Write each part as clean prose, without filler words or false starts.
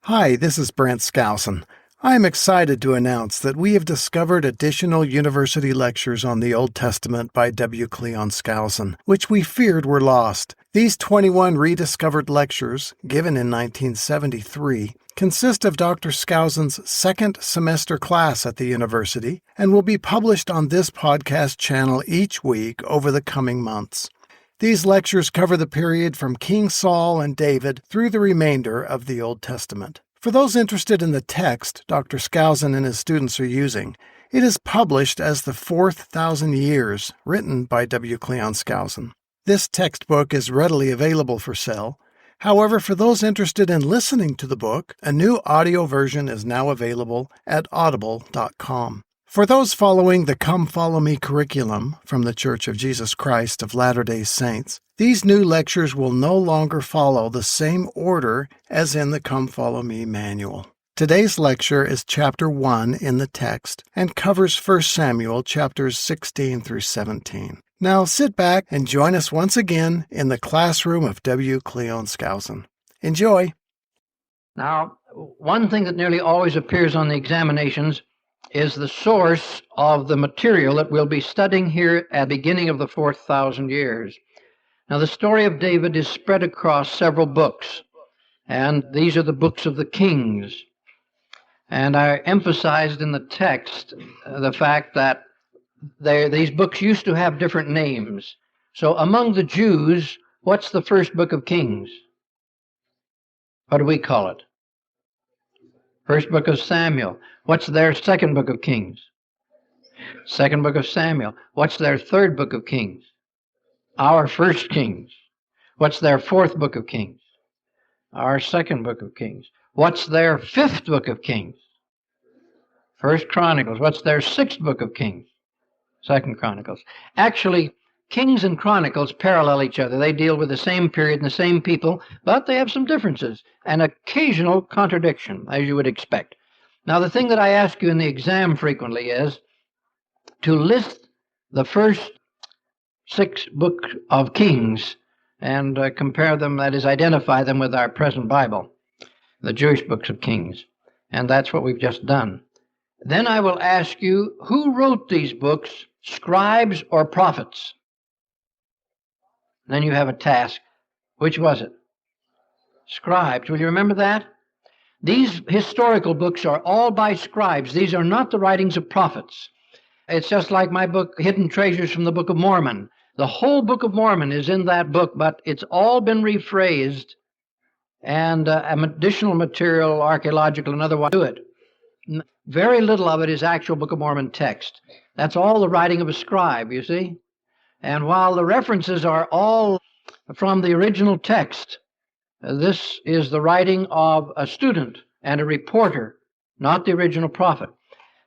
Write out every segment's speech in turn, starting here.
Hi, this is Brent Skousen. I am excited to announce that we have discovered additional university lectures on the Old Testament by W. Cleon Skousen, which we feared were lost. These 21 rediscovered lectures, given in 1973, consist of Dr. Skousen's second semester class at the university and will be published on this podcast channel each week over the coming months. These lectures cover the period from King Saul and David through the remainder of the Old Testament. For those interested in the text Dr. Skousen and his students are using, it is published as The 4,000 Years, written by W. Cleon Skousen. This textbook is readily available for sale. However, for those interested in listening to the book, a new audio version is now available at audible.com. For those following the Come Follow Me curriculum from the Church of Jesus Christ of Latter-day Saints, these new lectures will no longer follow the same order as in the Come Follow Me manual. Today's lecture is chapter 1 in the text and covers 1 Samuel chapters 16 through 17. Now sit back and join us once again in the classroom of W. Cleon Skousen. Enjoy! Now, one thing that nearly always appears on the examinations is the source of the material that we'll be studying here at the beginning of the 4,000 years. Now, the story of David is spread across several books, and these are the books of the kings. And I emphasized in the text the fact that these books used to have different names. So among the Jews, what's the first book of Kings? What do we call it? First book of Samuel. What's their second book of Kings? Second book of Samuel. What's their third book of Kings? Our first Kings. What's their fourth book of Kings? Our second book of Kings. What's their fifth book of Kings? First Chronicles. What's their sixth book of Kings? Second Chronicles. Actually, Kings and Chronicles parallel each other. They deal with the same period and the same people, but they have some differences and occasional contradiction, as you would expect. Now, the thing that I ask you in the exam frequently is to list the first 6 books of Kings and compare them, that is, identify them with our present Bible, the Jewish books of Kings. And that's what we've just done. Then I will ask you, who wrote these books, scribes or prophets? Then you have a task. Which was it? Scribes. Will you remember that? These historical books are all by scribes. These are not the writings of prophets. It's just like my book, Hidden Treasures from the Book of Mormon. The whole Book of Mormon is in that book, but it's all been rephrased and additional material, archaeological and otherwise, to it. Very little of it is actual Book of Mormon text. That's all the writing of a scribe, you see. And while the references are all from the original text, this is the writing of a student and a reporter, not the original prophet.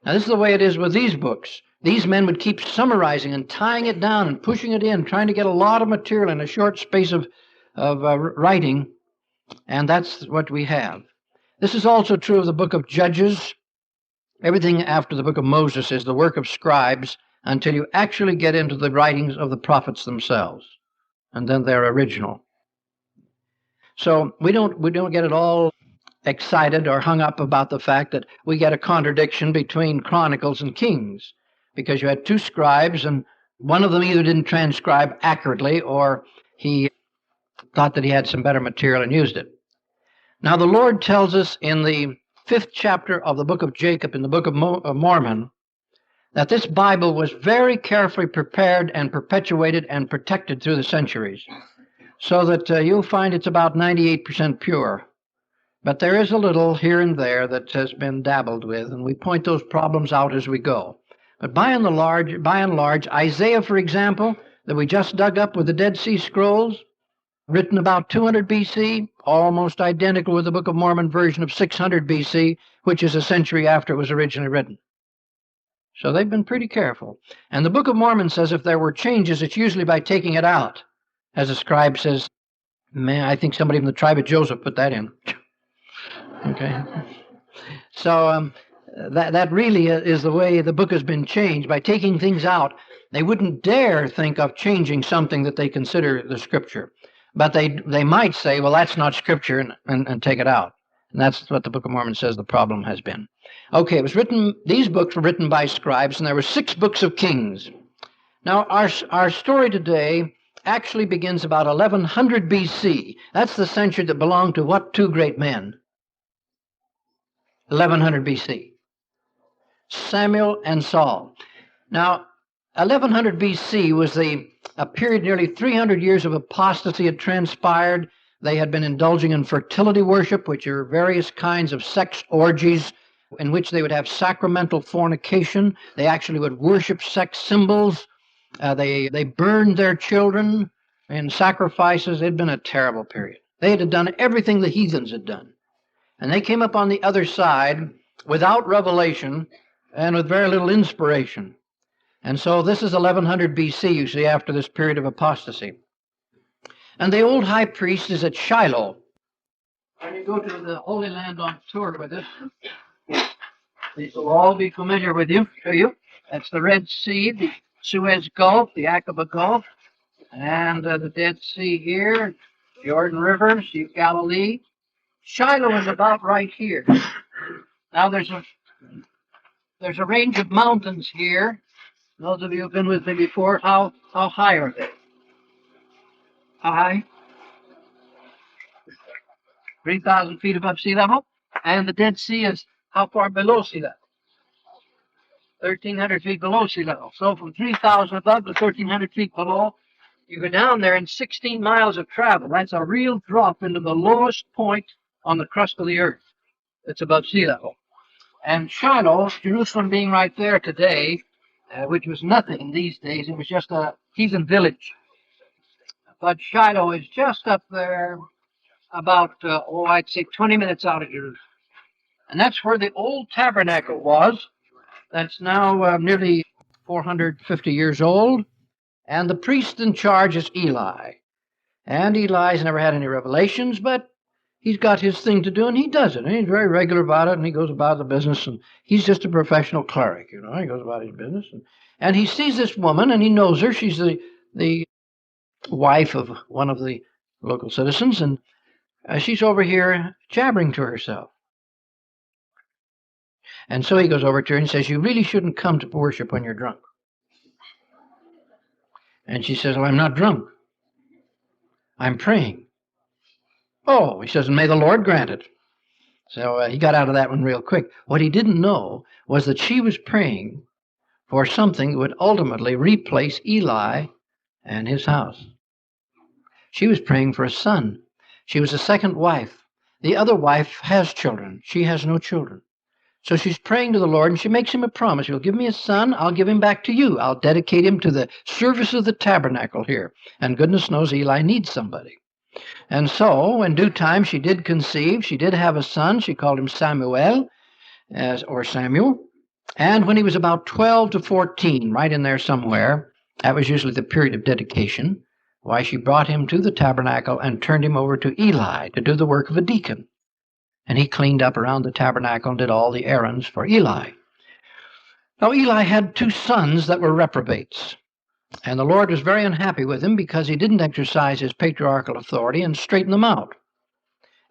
Now, this is the way it is with these books. These men would keep summarizing and tying it down and pushing it in, trying to get a lot of material in a short space of writing, and that's what we have. This is also true of the book of Judges. Everything after the book of Moses is the work of scribes until you actually get into the writings of the prophets themselves, and then they're original. So we don't get at all excited or hung up about the fact that we get a contradiction between Chronicles and Kings, because you had 2 scribes, and one of them either didn't transcribe accurately or he thought that he had some better material and used it. Now, the Lord tells us in the 5th chapter of the book of Jacob in the Book of Mormon that this Bible was very carefully prepared and perpetuated and protected through the centuries, so that you'll find it's about 98% pure. But there is a little here and there that has been dabbled with, and we point those problems out as we go. But by and large, Isaiah, for example, that we just dug up with the Dead Sea Scrolls, written about 200 BC, almost identical with the Book of Mormon version of 600 BC, which is a century after it was originally written. So they've been pretty careful. And the Book of Mormon says if there were changes, it's usually by taking it out. As a scribe says, man, I think somebody from the tribe of Joseph put that in. Okay. So that really is the way the book has been changed, by taking things out. They wouldn't dare think of changing something that they consider the Scripture. But they might say, well, that's not Scripture, and take it out. And that's what the Book of Mormon says the problem has been. Okay, these books were written by scribes, and there were 6 books of Kings. Now, our story today actually begins about 1100 BC. That's the century that belonged to what 2 great men? 1100 BC. Samuel and Saul. Now, 1100 BC was a period nearly 300 years of apostasy had transpired. They had been indulging in fertility worship, which are various kinds of sex orgies in which they would have sacramental fornication. They actually would worship sex symbols. They burned their children in sacrifices. It had been a terrible period. They had done everything the heathens had done. And they came up on the other side without revelation and with very little inspiration. And so this is 1100 BC, you see, after this period of apostasy. And the old high priest is at Shiloh. When you go to the Holy Land on tour with us, these will all be familiar with you, to you. That's the Red Sea, the Suez Gulf, the Aqaba Gulf, and the Dead Sea here, Jordan River, Sea of Galilee. Shiloh is about right here. Now there's a range of mountains here. Those of you who have been with me before, how high are they? How high? 3,000 feet above sea level. And the Dead Sea is how far below sea level? 1,300 feet below sea level. So from 3,000 above to 1,300 feet below, you go down there in 16 miles of travel. That's a real drop into the lowest point on the crust of the earth. It's above sea level. And Shiloh, Jerusalem being right there today, which was nothing these days, it was just a heathen village. But Shiloh is just up there about, I'd say 20 minutes out of Jerusalem. And that's where the old tabernacle was. That's now nearly 450 years old. And the priest in charge is Eli. And Eli's never had any revelations, but he's got his thing to do, and he does it. And he's very regular about it, and he goes about the business. And he's just a professional cleric, you know. He goes about his business. And he sees this woman, and he knows her. She's the wife of one of the local citizens, and she's over here jabbering to herself. And so he goes over to her and says, "You really shouldn't come to worship when you're drunk." And she says, "Well, I'm not drunk. I'm praying." "Oh," he says, "and may the Lord grant it." So he got out of that one real quick. What he didn't know was that she was praying for something that would ultimately replace Eli and his house. She was praying for a son. She was a second wife. The other wife has children. She has no children. So she's praying to the Lord, and she makes him a promise. "You'll give me a son, I'll give him back to you. I'll dedicate him to the service of the tabernacle here." And goodness knows Eli needs somebody. And so, in due time, she did conceive. She did have a son. She called him Samuel, or Samuel. And when he was about 12 to 14, right in there somewhere, that was usually the period of dedication, why, she brought him to the tabernacle and turned him over to Eli to do the work of a deacon. And he cleaned up around the tabernacle and did all the errands for Eli. Now, Eli had 2 sons that were reprobates. And the Lord was very unhappy with him because he didn't exercise his patriarchal authority and straighten them out.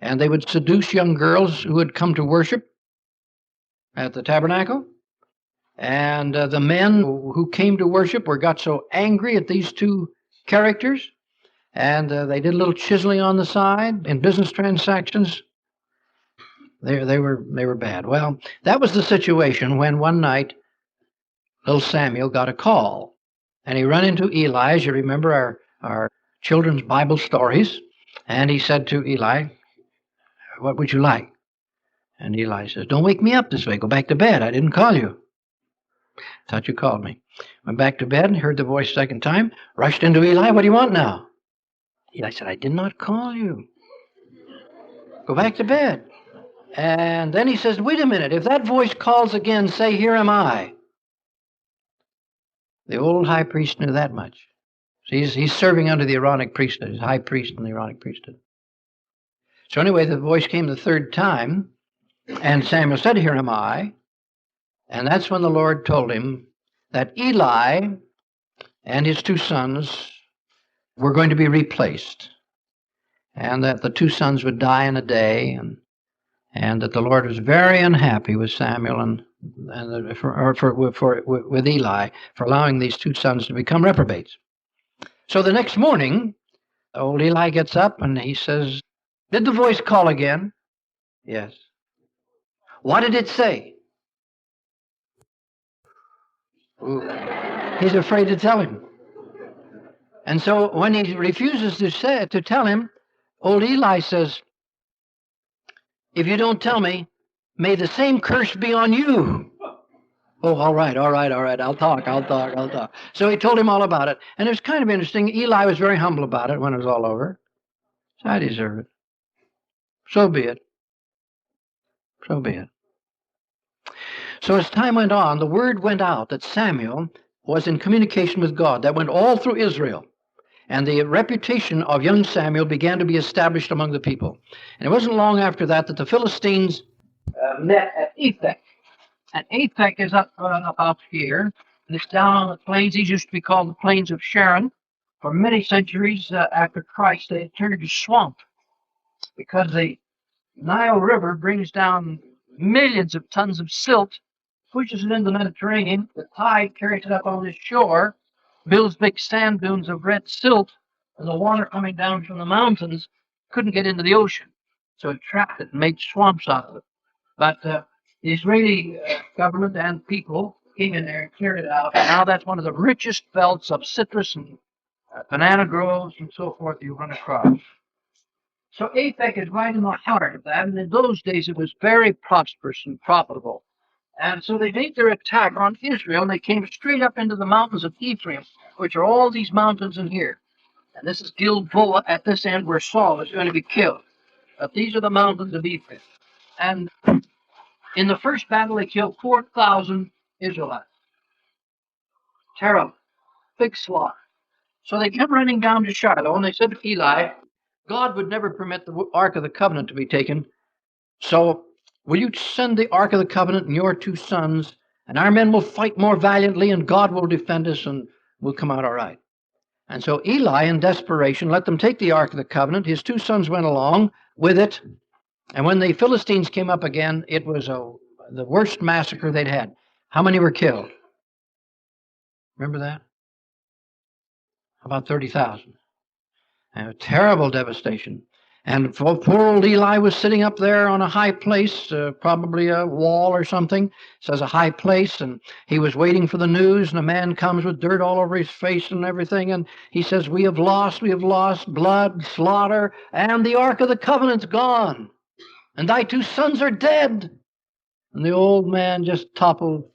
And they would seduce young girls who had come to worship at the tabernacle. And the men who came to worship got so angry at these 2 characters, and they did a little chiseling on the side in business transactions. They were bad. Well, that was the situation when one night little Samuel got a call, and he ran into Eli, as you remember our children's Bible stories, and he said to Eli, "What would you like?" And Eli says, "Don't wake me up this way. Go back to bed. I didn't call you." "Thought you called me." Went back to bed and heard the voice second time, rushed into Eli. "What do you want now?" Eli said, "I did not call you. Go back to bed." And then he says, "Wait a minute. If that voice calls again, say, 'Here am I.'" The old high priest knew that much. So he's serving under the Aaronic priesthood. He's high priest in the Aaronic priesthood. So anyway, the voice came the third time, and Samuel said, "Here am I." And that's when the Lord told him that Eli and his 2 sons were going to be replaced, and that the 2 sons would die in a day, and that the Lord was very unhappy with Samuel with Eli for allowing these two sons to become reprobates. So the next morning, old Eli gets up and he says, "Did the voice call again?" "Yes." "What did it say?" Ooh. He's afraid to tell him. And so when he refuses to tell him, old Eli says, "If you don't tell me, may the same curse be on you." "Oh, all right. I'll talk. So he told him all about it. And it was kind of interesting. Eli was very humble about it when it was all over. So I deserve it. So be it. So be it. So as time went on, the word went out that Samuel was in communication with God. That went all through Israel. And the reputation of young Samuel began to be established among the people. And it wasn't long after that that the Philistines met at Aphek. And Aphek is up here. And it's down on the plains. These used to be called the Plains of Sharon. For many centuries after Christ, they had turned to swamp because the Nile River brings down millions of tons of silt, pushes it into the Mediterranean. The tide carries it up on this shore, builds big sand dunes of red silt, and the water coming down from the mountains couldn't get into the ocean. So it trapped it and made swamps out of it. But the Israeli government and people came in there and cleared it out. And now that's one of the richest belts of citrus and banana groves and so forth you run across. So Aphek is right in the heart of that. And in those days, it was very prosperous and profitable. And so they made their attack on Israel, and they came straight up into the mountains of Ephraim, which are all these mountains in here. And this is Gilboa at this end where Saul is going to be killed. But these are the mountains of Ephraim. And in the first battle, they killed 4,000 Israelites. Terrible. Big slaughter. So they kept running down to Shiloh, and they said to Eli, God would never permit the Ark of the Covenant to be taken. So will you send the Ark of the Covenant and your two sons, and our men will fight more valiantly, and God will defend us, and we'll come out all right. And so Eli, in desperation, let them take the Ark of the Covenant. His two sons went along with it. And when the Philistines came up again, it was the worst massacre they'd had. How many were killed? Remember that? About 30,000. A terrible devastation. And poor old Eli was sitting up there on a high place, probably a wall or something. It says a high place, and he was waiting for the news, and a man comes with dirt all over his face and everything, and he says, we have lost blood, slaughter, and the Ark of the Covenant's gone, and thy two sons are dead. And the old man just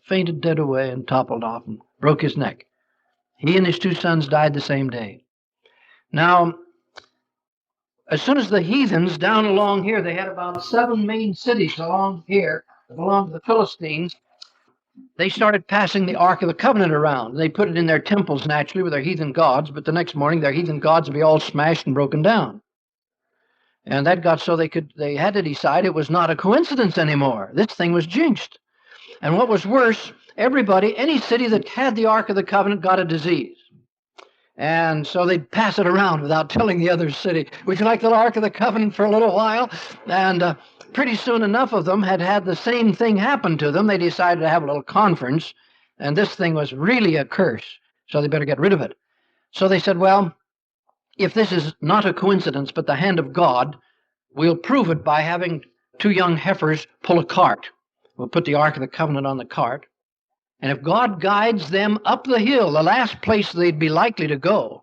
fainted dead away and toppled off and broke his neck. He and his two sons died the same day. Now, as soon as the heathens down along here, they had about 7 main cities along here that belonged to the Philistines. They started passing the Ark of the Covenant around. They put it in their temples, naturally, with their heathen gods, but the next morning their heathen gods would be all smashed and broken down. And that got so they had to decide it was not a coincidence anymore. This thing was jinxed. And what was worse, any city that had the Ark of the Covenant got a disease. And so they'd pass it around without telling the other city, would you like the Ark of the Covenant for a little while? And pretty soon enough of them had the same thing happen to them. They decided to have a little conference, and this thing was really a curse, so they better get rid of it. So they said, well, if this is not a coincidence but the hand of God, we'll prove it by having 2 young heifers pull a cart. We'll put the Ark of the Covenant on the cart. And if God guides them up the hill, the last place they'd be likely to go,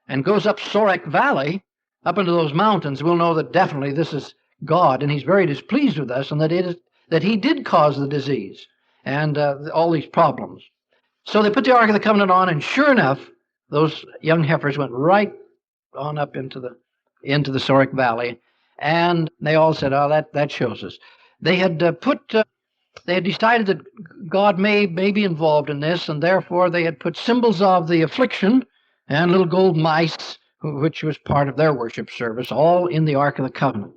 and goes up Sorek Valley, up into those mountains, we'll know that definitely this is God, and he's very displeased with us, and that he did cause the disease and all these problems. So they put the Ark of the Covenant on, and sure enough, those young heifers went right on up into the Sorek Valley, and they all said, oh, that shows us. They had They had decided that God may be involved in this, and therefore they had put symbols of the affliction and little gold mice, which was part of their worship service, all in the Ark of the Covenant,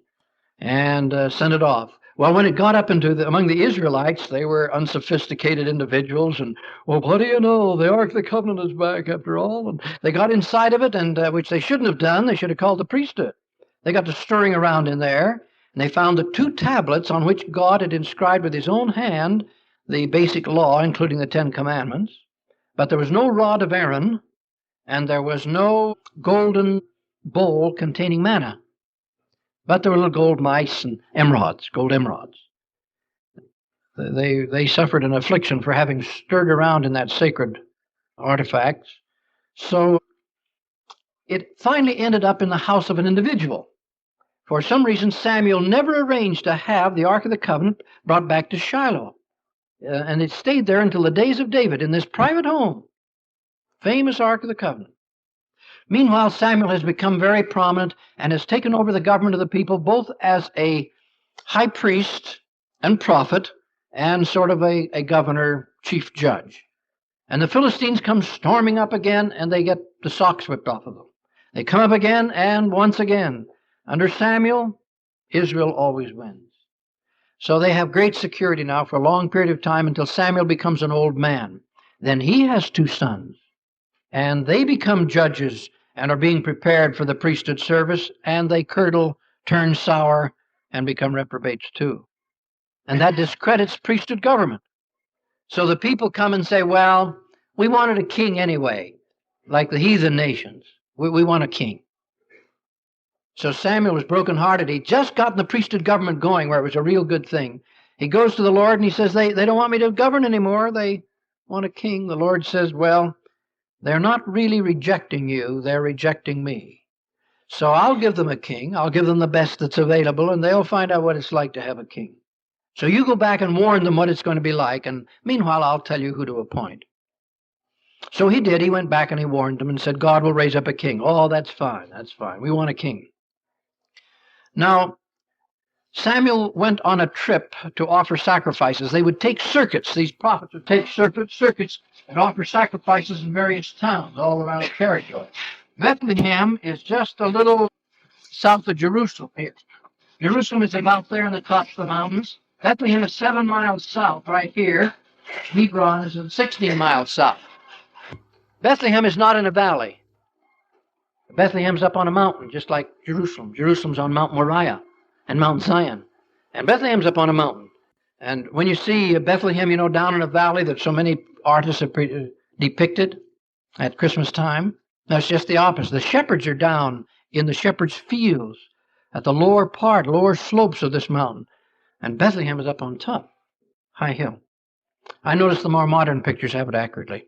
and sent it off. Well, when it got up among the Israelites, they were unsophisticated individuals, and, well, what do you know? The Ark of the Covenant is back after all. And they got inside of it, and which they shouldn't have done. They should have called the priesthood. They got to stirring around in there, And they found the 2 tablets on which God had inscribed with his own hand the basic law, including the 10 commandments. But there was no rod of Aaron, and there was no golden bowl containing manna. But there were little gold mice and emeralds, gold emeralds. They suffered an affliction for having stirred around in that sacred artifacts. So it finally ended up in the house of an individual. For some reason, Samuel never arranged to have the Ark of the Covenant brought back to Shiloh. And it stayed there until the days of David in this private home. Famous Ark of the Covenant. Meanwhile, Samuel has become very prominent and has taken over the government of the people, both as a high priest and prophet and sort of a governor, chief judge. And the Philistines come storming up again, and they get the socks whipped off of them. They come up again, and once again, under Samuel, Israel always wins. So they have great security now for a long period of time until Samuel becomes an old man. Then he has 2 sons, and they become judges and are being prepared for the priesthood service, and they curdle, turn sour, and become reprobates too. And that discredits priesthood government. So the people come and say, well, we wanted a king anyway, like the heathen nations. We want a king. So Samuel was brokenhearted. He'd just gotten the priesthood government going where it was a real good thing. He goes to the Lord and he says, they don't want me to govern anymore. They want a king. The Lord says, well, they're not really rejecting you. They're rejecting me. So I'll give them a king. I'll give them the best that's available, and they'll find out what it's like to have a king. So you go back and warn them what it's going to be like, and meanwhile, I'll tell you who to appoint. So he did. He went back and he warned them and said, God will raise up a king. Oh, that's fine. That's fine. We want a king. Now, Samuel went on a trip to offer sacrifices. They would take circuits. These prophets would take circuits and offer sacrifices in various towns all around the territory. Bethlehem is just a little south of Jerusalem here. Jerusalem is about there in the tops of the mountains. Bethlehem is 7 miles south right here. Hebron is 16 miles south. Bethlehem is not in a valley. Bethlehem's up on a mountain, just like Jerusalem. Jerusalem's on Mount Moriah and Mount Zion. And Bethlehem's up on a mountain. And when you see Bethlehem, you know, down in a valley that so many artists have depicted at Christmas time, that's just the opposite. The shepherds are down in the shepherds' fields at the lower slopes of this mountain. And Bethlehem is up on top, high hill. I noticed the more modern pictures have it accurately.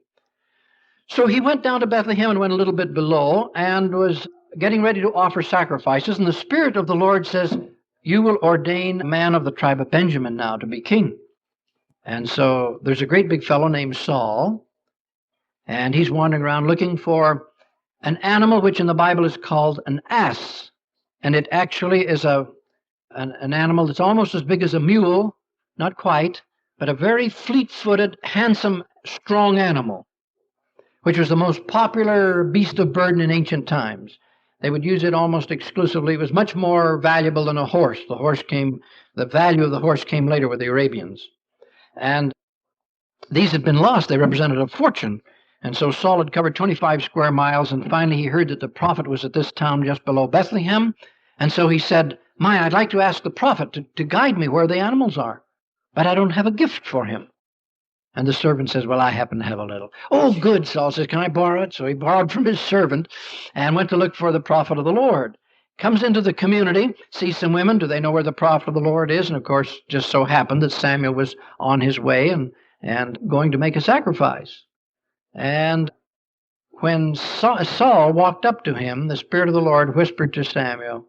So he went down to Bethlehem and went a little bit below and was getting ready to offer sacrifices. And the Spirit of the Lord says, you will ordain a man of the tribe of Benjamin now to be king. And so there's a great big fellow named Saul, and he's wandering around looking for an animal which in the Bible is called an ass. And it actually is an animal that's almost as big as a mule, not quite, but a very fleet-footed, handsome, strong animal, which was the most popular beast of burden in ancient times. They would use it almost exclusively. It was much more valuable than a horse. The value of the horse came later with the Arabians. And these had been lost. They represented a fortune. And so Saul had covered 25 square miles, and finally he heard that the prophet was at this town just below Bethlehem. And so he said, I'd like to ask the prophet to guide me where the animals are, but I don't have a gift for him. And the servant says, well, I happen to have a little. Oh, good, Saul says, can I borrow it? So he borrowed from his servant and went to look for the prophet of the Lord. Comes into the community, sees some women. Do they know where the prophet of the Lord is? And of course, just so happened that Samuel was on his way and going to make a sacrifice. And when Saul walked up to him, the Spirit of the Lord whispered to Samuel,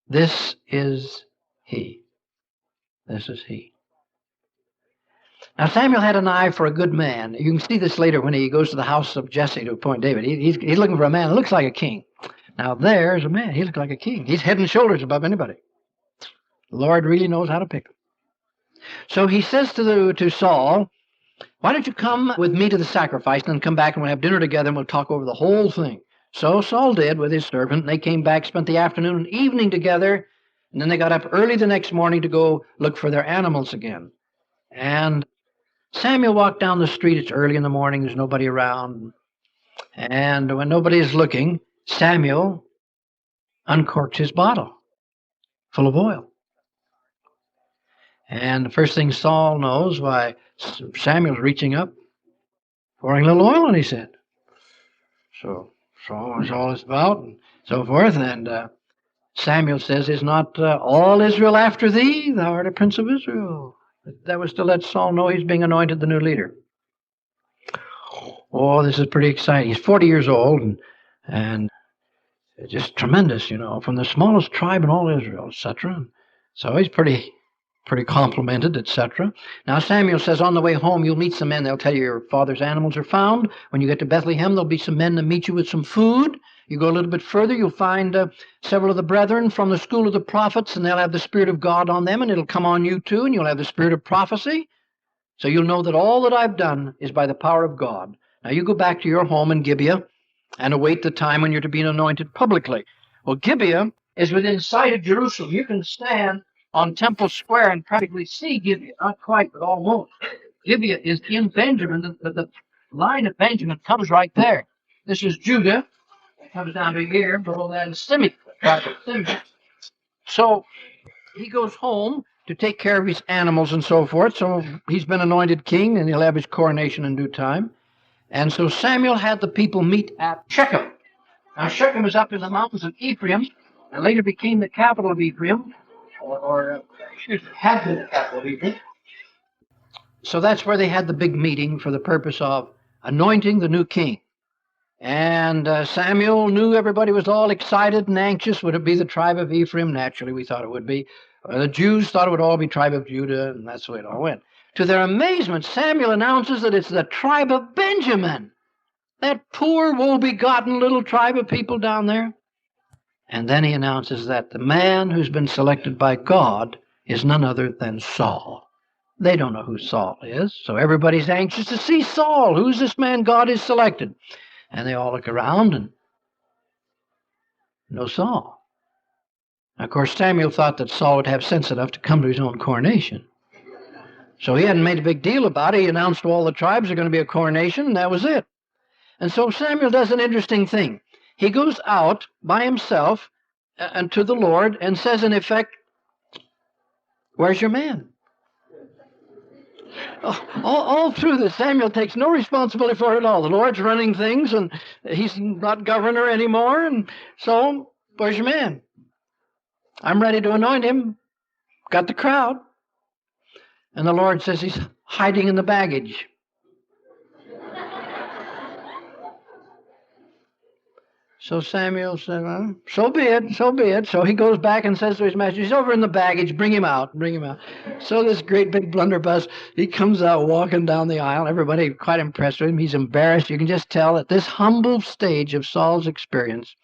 this is he. This is he. Now, Samuel had an eye for a good man. You can see this later when he goes to the house of Jesse to appoint David. He's looking for a man that looks like a king. Now, there's a man. He looks like a king. He's head and shoulders above anybody. The Lord really knows how to pick him. So he says to Saul, why don't you come with me to the sacrifice and then come back and we'll have dinner together and we'll talk over the whole thing. So Saul did with his servant, and they came back, spent the afternoon and evening together, and then they got up early the next morning to go look for their animals again. And Samuel walked down the street. It's early in the morning. There's nobody around. And when nobody is looking, Samuel uncorked his bottle full of oil. And the first thing Saul knows, why, Samuel's reaching up, pouring a little oil on his head. So Saul is all this about, and so forth. And Samuel says, "Is not all Israel after thee? Thou art a prince of Israel." That was to let Saul know he's being anointed the new leader. Oh, this is pretty exciting. He's 40 years old, and it's just tremendous, from the smallest tribe in all Israel, etc. So he's pretty complimented, etc. Now Samuel says, on the way home, you'll meet some men. They'll tell you your father's animals are found. When you get to Bethlehem, there'll be some men to meet you with some food. You go a little bit further, you'll find several of the brethren from the school of the prophets, and they'll have the Spirit of God on them, and it'll come on you too, and you'll have the spirit of prophecy. So you'll know that all that I've done is by the power of God. Now you go back to your home in Gibeah and await the time when you're to be anointed publicly. Well, Gibeah is within sight of Jerusalem. You can stand on Temple Square and practically see Gibeah. Not quite, but almost. Gibeah is in Benjamin. The line of Benjamin comes right there. This is Judah. It comes down to here. Below that is Simeon. So he goes home to take care of his animals and so forth. So he's been anointed king, and he'll have his coronation in due time. And so Samuel had the people meet at Shechem. Now Shechem is up in the mountains of Ephraim, and later became the capital of Ephraim, had been the capital of Ephraim. So that's where they had the big meeting for the purpose of anointing the new king. And Samuel knew everybody was all excited and anxious. Would it be the tribe of Ephraim? Naturally, we thought it would be. The Jews thought it would all be tribe of Judah, and that's the way it all went. To their amazement, Samuel announces that it's the tribe of Benjamin, that poor, woe-begotten little tribe of people down there. And then he announces that the man who's been selected by God is none other than Saul. They don't know who Saul is, so everybody's anxious to see Saul. Who's this man God has selected? And they all look around and no Saul. Of course, Samuel thought that Saul would have sense enough to come to his own coronation. So he hadn't made a big deal about it. He announced to all the tribes there's going to be a coronation, and that was it. And so Samuel does an interesting thing. He goes out by himself and to the Lord and says, in effect, "Where's your man?" All through this, Samuel takes no responsibility for it at all. The Lord's running things, and he's not governor anymore, and so, where's your man? I'm ready to anoint him. Got the crowd. And the Lord says he's hiding in the baggage. So Samuel said, well, so be it, so be it. So he goes back and says to his master, he's over in the baggage, bring him out, bring him out. So this great big blunderbuss, he comes out walking down the aisle. Everybody quite impressed with him. He's embarrassed. You can just tell at this humble stage of Saul's experience,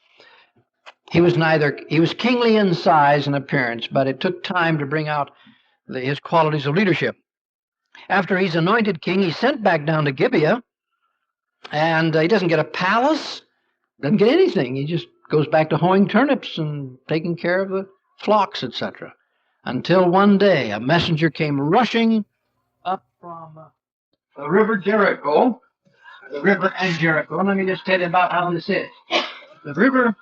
he was kingly in size and appearance, but it took time to bring out his qualities of leadership. After he's anointed king, he's sent back down to Gibeah, and he doesn't get a palace, doesn't get anything. He just goes back to hoeing turnips and taking care of the flocks, etc. Until one day a messenger came rushing up from the river Jericho, the river and Jericho. Let me just tell you about how this is. The river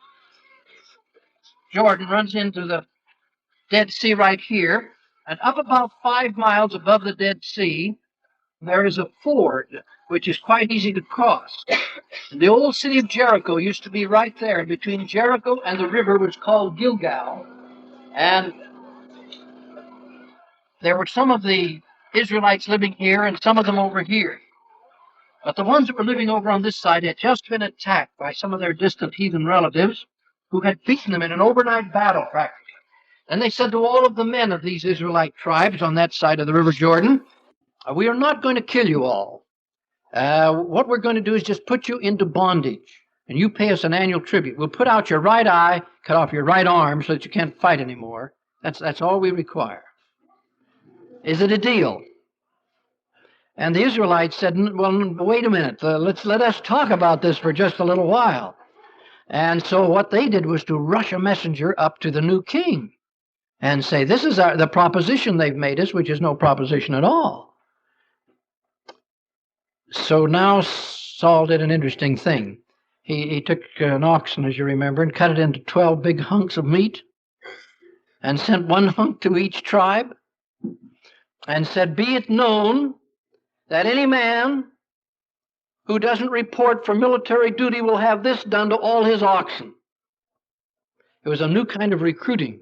Jordan runs into the Dead Sea right here, and up about 5 miles above the Dead Sea, there is a ford, which is quite easy to cross. And the old city of Jericho used to be right there. Between Jericho and the river was called Gilgal. And there were some of the Israelites living here and some of them over here. But the ones that were living over on this side had just been attacked by some of their distant heathen relatives who had beaten them in an overnight battle practically. And they said to all of the men of these Israelite tribes on that side of the River Jordan, we are not going to kill you all. What we're going to do is just put you into bondage, and you pay us an annual tribute. We'll put out your right eye, cut off your right arm so that you can't fight anymore. That's all we require. Is it a deal? And the Israelites said, well, wait a minute. Let us talk about this for just a little while. And so what they did was to rush a messenger up to the new king and say, this is the proposition they've made us, which is no proposition at all. So now Saul did an interesting thing. He took an oxen, as you remember, and cut it into 12 big hunks of meat and sent one hunk to each tribe. and said, "Be it known that any man who doesn't report for military duty will have this done to all his oxen." It was a new kind of recruiting.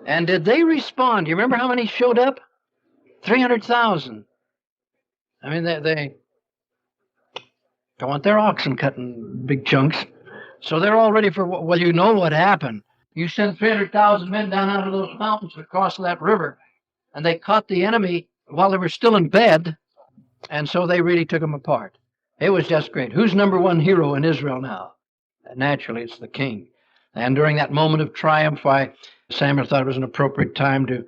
And did they respond? Do you remember how many showed up? 300,000. I mean, they don't want their oxen cut in big chunks. So they're all ready for, well, you know what happened. You sent 300,000 men down out of those mountains across that river, and they caught the enemy while they were still in bed, and so they really took them apart. It was just great. Who's number one hero in Israel now? Naturally, it's the king. And during that moment of triumph, Samuel thought it was an appropriate time to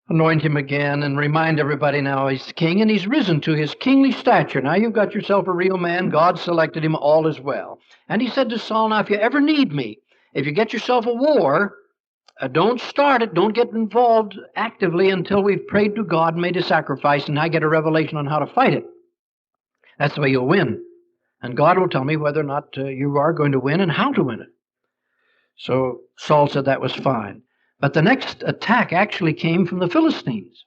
anoint him again and remind everybody now he's king, and he's risen to his kingly stature. Now you've got yourself a real man. God selected him, all is well. And he said to Saul, "Now if you ever need me, if you get yourself a war, don't start it. Don't get involved actively until we've prayed to God and made a sacrifice and I get a revelation on how to fight it. That's the way you'll win. And God will tell me whether or not you are going to win and how to win it." So Saul said that was fine. But the next attack actually came from the Philistines.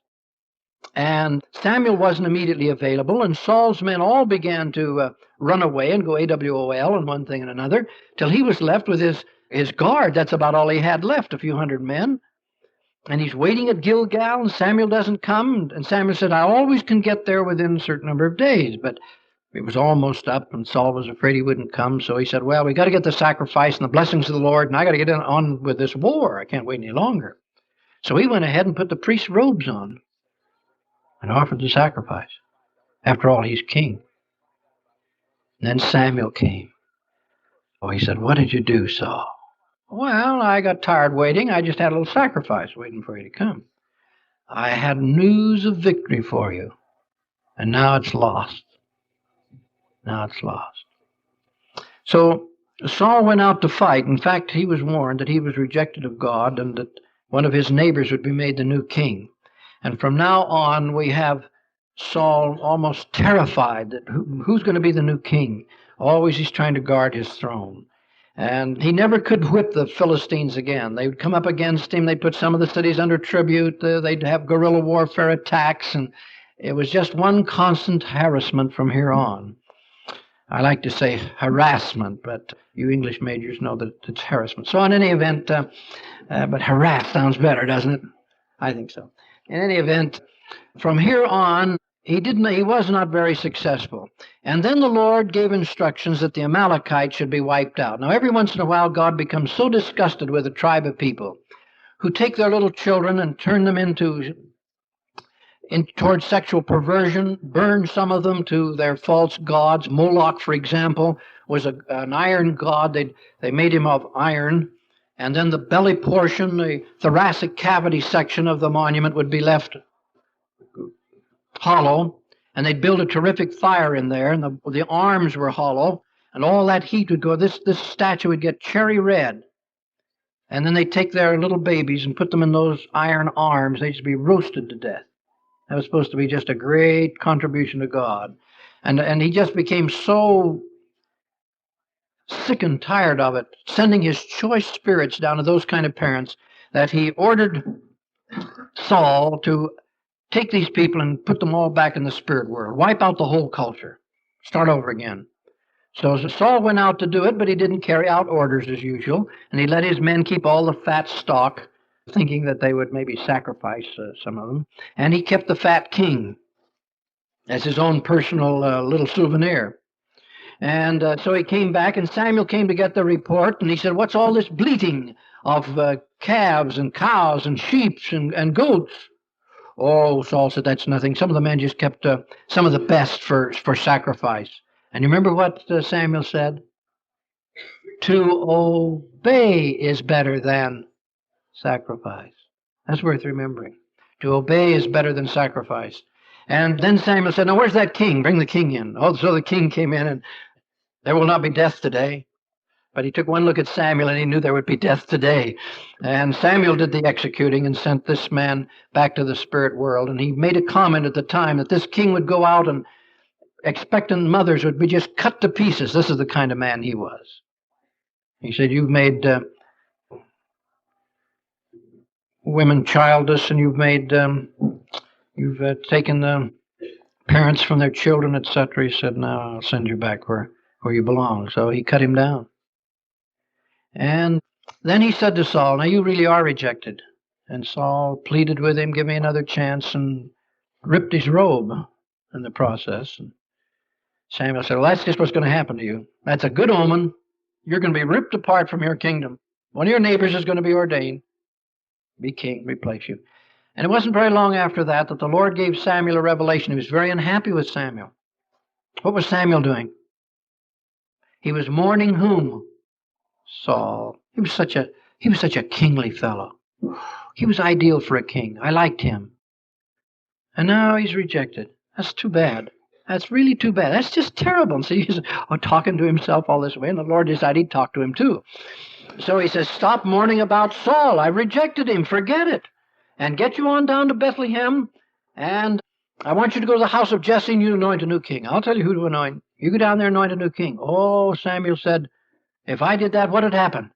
And Samuel wasn't immediately available, and Saul's men all began to run away and go AWOL and one thing and another, till he was left with his guard. That's about all he had left, a few hundred men. And he's waiting at Gilgal, and Samuel doesn't come. And Samuel said, "I always can get there within a certain number of days." But it was almost up, and Saul was afraid he wouldn't come. So he said, "Well, we got to get the sacrifice and the blessings of the Lord, and I got to get on with this war. I can't wait any longer." So he went ahead and put the priest's robes on and offered the sacrifice. After all, he's king. And then Samuel came. Oh, he said, "What did you do, Saul?" "Well, I got tired waiting. I just had a little sacrifice waiting for you to come." "I had news of victory for you, and now it's lost. Now it's lost." So Saul went out to fight. In fact, he was warned that he was rejected of God and that one of his neighbors would be made the new king. And from now on, we have Saul almost terrified that who's going to be the new king? Always he's trying to guard his throne. And he never could whip the Philistines again. They would come up against him. They'd put some of the cities under tribute. They'd have guerrilla warfare attacks. And it was just one constant harassment from here on. I like to say harassment, but you English majors know that it's harassment. So in any event, but harass sounds better, doesn't it? I think so. In any event, from here on, he was not very successful. And then the Lord gave instructions that the Amalekites should be wiped out. Now, every once in a while, God becomes so disgusted with a tribe of people who take their little children and turn them towards sexual perversion, burn some of them to their false gods. Moloch, for example, was an iron god. They made him of iron. And then the belly portion, the thoracic cavity section of the monument would be left hollow, and they'd build a terrific fire in there, and the arms were hollow, and all that heat would go. This statue would get cherry red. And then they'd take their little babies and put them in those iron arms. They'd just be roasted to death. That was supposed to be just a great contribution to God. And he just became so sick and tired of it, sending his choice spirits down to those kind of parents, that he ordered Saul to take these people and put them all back in the spirit world, wipe out the whole culture, start over again. So Saul went out to do it, but he didn't carry out orders as usual, and he let his men keep all the fat stock, thinking that they would maybe sacrifice some of them. And he kept the fat king as his own personal little souvenir. And so he came back, and Samuel came to get the report, and he said, "What's all this bleating of calves and cows and sheep and goats?" "Oh," Saul said, "that's nothing. Some of the men just kept some of the best for sacrifice." And you remember what Samuel said? "To obey is better than sacrifice." That's worth remembering. To obey is better than sacrifice. And then Samuel said, "Now where's that king? Bring the king in." Oh, so the king came in, and there will not be death today. But he took one look at Samuel, and he knew there would be death today. And Samuel did the executing and sent this man back to the spirit world. And he made a comment at the time that this king would go out and expectant mothers would be just cut to pieces. This is the kind of man he was. He said, "You've made women childless, and you've taken the parents from their children, etc. He said, "No, I'll send you back where you belong." So he cut him down. And then he said to Saul, "Now you really are rejected." And Saul pleaded with him, "Give me another chance," and ripped his robe in the process. And Samuel said, "Well, that's just what's going to happen to you. That's a good omen. You're going to be ripped apart from your kingdom. One of your neighbors is going to be ordained, be king, replace you." And it wasn't very long after that the Lord gave Samuel a revelation. He was very unhappy with Samuel. What was Samuel doing? He was mourning whom? Saul. He was such a kingly fellow. He was ideal for a king. I liked him. And now he's rejected. That's too bad. That's really too bad. That's just terrible. And so he's talking to himself all this way, and the Lord decided he'd talk to him too. So he says, "Stop mourning about Saul. I rejected him. Forget it. And get you on down to Bethlehem, and I want you to go to the house of Jesse and you anoint a new king. I'll tell you who to anoint. You go down there and anoint a new king." Oh, Samuel said, "If I did that, what would happen?"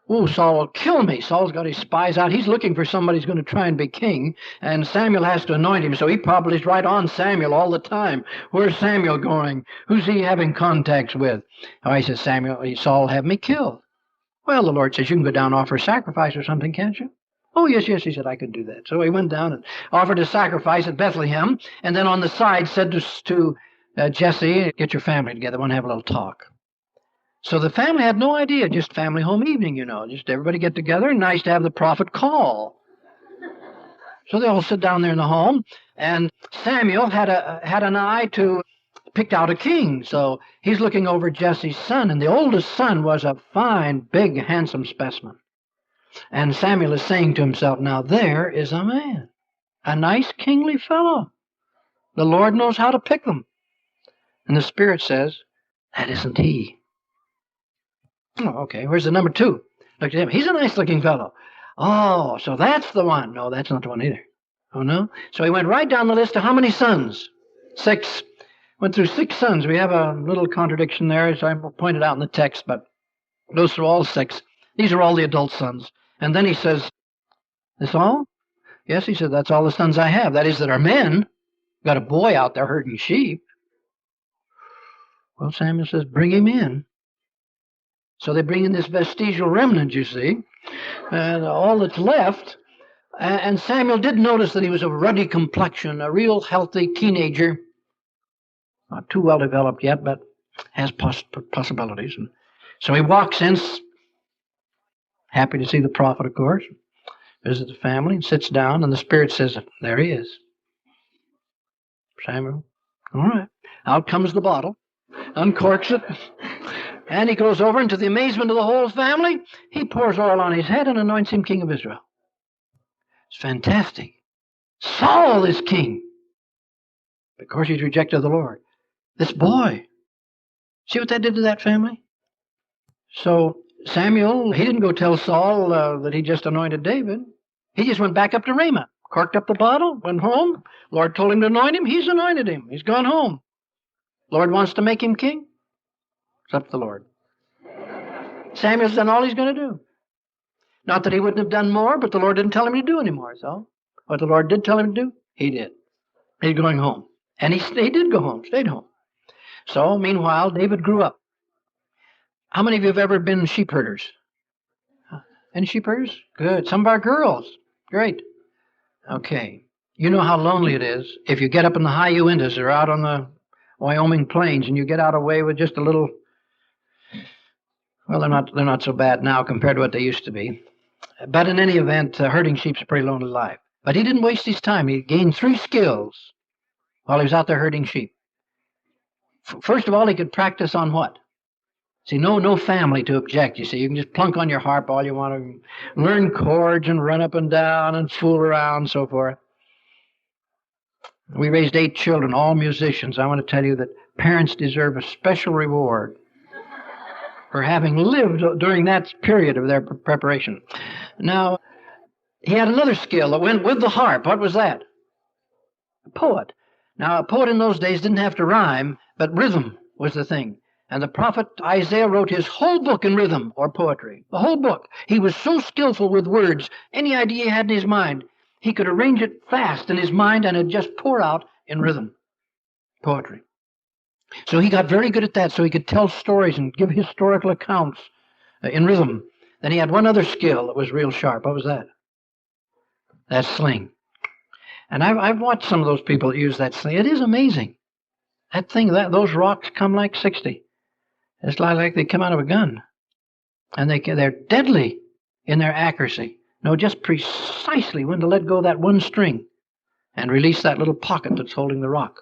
"Oh, Saul will kill me." Saul's got his spies out. He's looking for somebody who's going to try and be king, and Samuel has to anoint him, so he probably is right on Samuel all the time. Where's Samuel going? Who's he having contacts with? Oh, he says, Saul will have me killed. Well, the Lord says, "You can go down and offer a sacrifice or something, can't you?" "Oh, yes, he said, "I could do that." So he went down and offered a sacrifice at Bethlehem, and then on the side said to Jesse, "Get your family together. I want to have a little talk." So the family had no idea, just family home evening, just everybody get together, and nice to have the prophet call. So they all sit down there in the home, and Samuel had an eye to pick out a king. So he's looking over Jesse's son, and the oldest son was a fine, big, handsome specimen. And Samuel is saying to himself, "Now there is a man, a nice kingly fellow. The Lord knows how to pick them." And the Spirit says, "That isn't he." Oh, okay, where's the number two? Look at him. He's a nice looking fellow. Oh, so that's the one. No, that's not the one either. Oh, no? So he went right down the list of how many sons? 6. Went through 6 sons. We have a little contradiction there, as I pointed out in the text, but those are all 6. These are all the adult sons. And then he says, "This all?" "Yes," he said, "that's all the sons I have. That is, that are men. Got a boy out there herding sheep." Well, Samuel says, "Bring him in." So they bring in this vestigial remnant, you see, and all that's left. And Samuel did notice that he was of ruddy complexion, a real healthy teenager. Not too well developed yet, but has possibilities. And so he walks in, happy to see the prophet, of course, visits the family, and sits down, and the Spirit says, "There he is." Samuel, all right. Out comes the bottle, uncorks it, and he goes over, and to the amazement of the whole family, he pours oil on his head and anoints him king of Israel. It's fantastic. Saul is king. Of course, he's rejected the Lord. This boy. See what that did to that family? So Samuel, he didn't go tell Saul that he just anointed David. He just went back up to Ramah, corked up the bottle, went home. Lord told him to anoint him. He's anointed him. He's gone home. Lord wants to make him king. It's up to the Lord. Samuel's done all he's going to do. Not that he wouldn't have done more, but the Lord didn't tell him to do any more. So what the Lord did tell him to do, he did. He's going home. And he did go home, stayed home. So meanwhile, David grew up. How many of you have ever been sheep herders? Any sheep herders? Good. Some of our girls. Great. Okay. You know how lonely it is if you get up in the high Uintas or out on the Wyoming plains and you get out away with just a little. Well, they're not so bad now compared to what they used to be. But in any event, herding sheep's a pretty lonely life. But he didn't waste his time. He gained 3 skills while he was out there herding sheep. First of all, he could practice on what? See, no family to object, you see. You can just plunk on your harp all you want to, learn chords and run up and down and fool around and so forth. We raised 8 children, all musicians. I want to tell you that parents deserve a special reward for having lived during that period of their preparation. Now, he had another skill that went with the harp. What was that? A poet. Now, a poet in those days didn't have to rhyme, but rhythm was the thing. And the prophet Isaiah wrote his whole book in rhythm or poetry, the whole book. He was so skillful with words, any idea he had in his mind, he could arrange it fast in his mind and it'd just pour out in rhythm, poetry. So he got very good at that, so he could tell stories and give historical accounts in rhythm. Then he had one other skill that was real sharp. What was that? That sling. And I've watched some of those people that use that sling. It is amazing. That thing, those rocks come like 60. It's like they come out of a gun. And they're deadly in their accuracy. Know just precisely when to let go of that one string and release that little pocket that's holding the rock.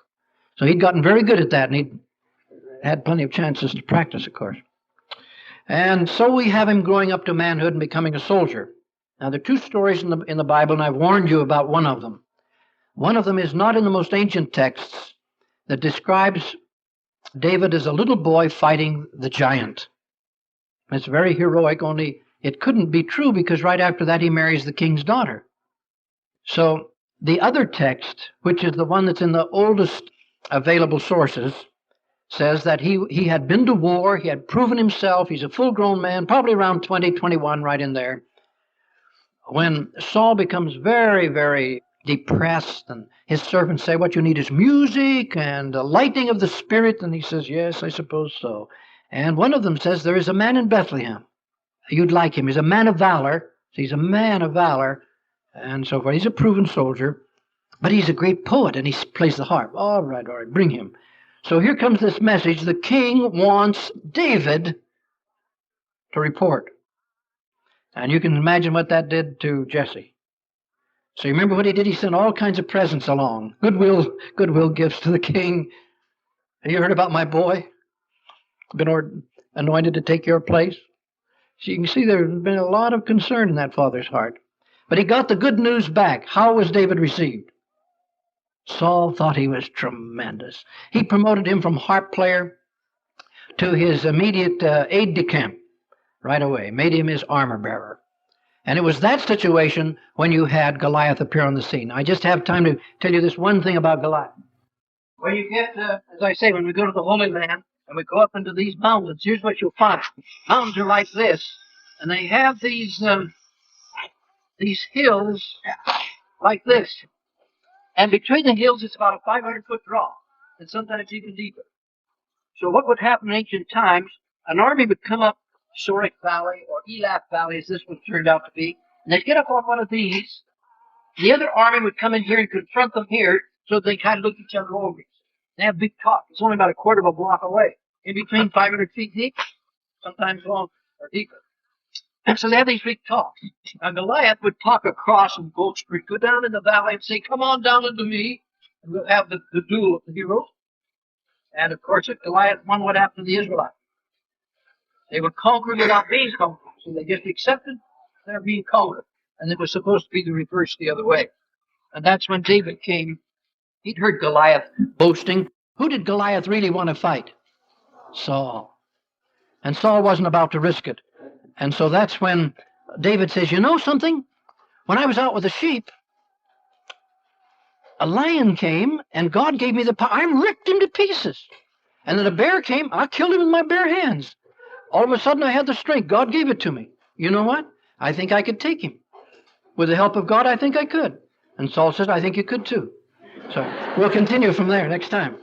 So he'd gotten very good at that, and he'd had plenty of chances to practice, of course. And so we have him growing up to manhood and becoming a soldier. Now, there are two stories in the Bible, and I've warned you about one of them. One of them is not in the most ancient texts that describes David as a little boy fighting the giant. It's very heroic, only it couldn't be true because right after that he marries the king's daughter. So the other text, which is the one that's in the oldest available sources, says that he had been to war, he had proven himself, he's a full-grown man, probably around 20, 21, right in there, when Saul becomes very, very depressed, and his servants say, what you need is music and a lighting of the Spirit, and he says, yes, I suppose so. And one of them says, there is a man in Bethlehem. You'd like him. He's a man of valor. He's a man of valor, and so forth. He's a proven soldier, but he's a great poet, and he plays the harp. All right, bring him. So here comes this message. The king wants David to report. And you can imagine what that did to Jesse. So you remember what he did? He sent all kinds of presents along. Goodwill gifts to the king. Have you heard about my boy? Been anointed to take your place? So you can see there's been a lot of concern in that father's heart. But he got the good news back. How was David received? Saul thought he was tremendous. He promoted him from harp player to his immediate aide-de-camp right away, made him his armor bearer. And it was that situation when you had Goliath appear on the scene. I just have time to tell you this one thing about Goliath. When you get, as I say, when we go to the Holy Land and we go up into these mountains, here's what you'll find. Mountains are like this, and they have these hills like this. And between the hills, it's about a 500-foot drop, and sometimes even deeper. So what would happen in ancient times, an army would come up Sorek Valley, or Elath Valley, as this one turned out to be, and they'd get up on one of these. The other army would come in here and confront them here, so they kind of look each other over. They have big talk. It's only about a quarter of a block away, in between 500 feet deep, sometimes longer or deeper. And so they have these big talks. Now Goliath would talk across and go down in the valley and say, come on down into me, and we'll have the duel of the heroes. And of course, if Goliath won, what happened to the Israelites? They were conquered without being conquered. So they just accepted they're being conquered. And it was supposed to be the reverse the other way. And that's when David came. He'd heard Goliath boasting. Who did Goliath really want to fight? Saul. And Saul wasn't about to risk it. And so that's when David says, you know something? When I was out with the sheep, a lion came and God gave me the power. I ripped him to pieces. And then a bear came. I killed him with my bare hands. All of a sudden I had the strength. God gave it to me. You know what? I think I could take him. With the help of God, I think I could. And Saul says, I think you could too. So we'll continue from there next time.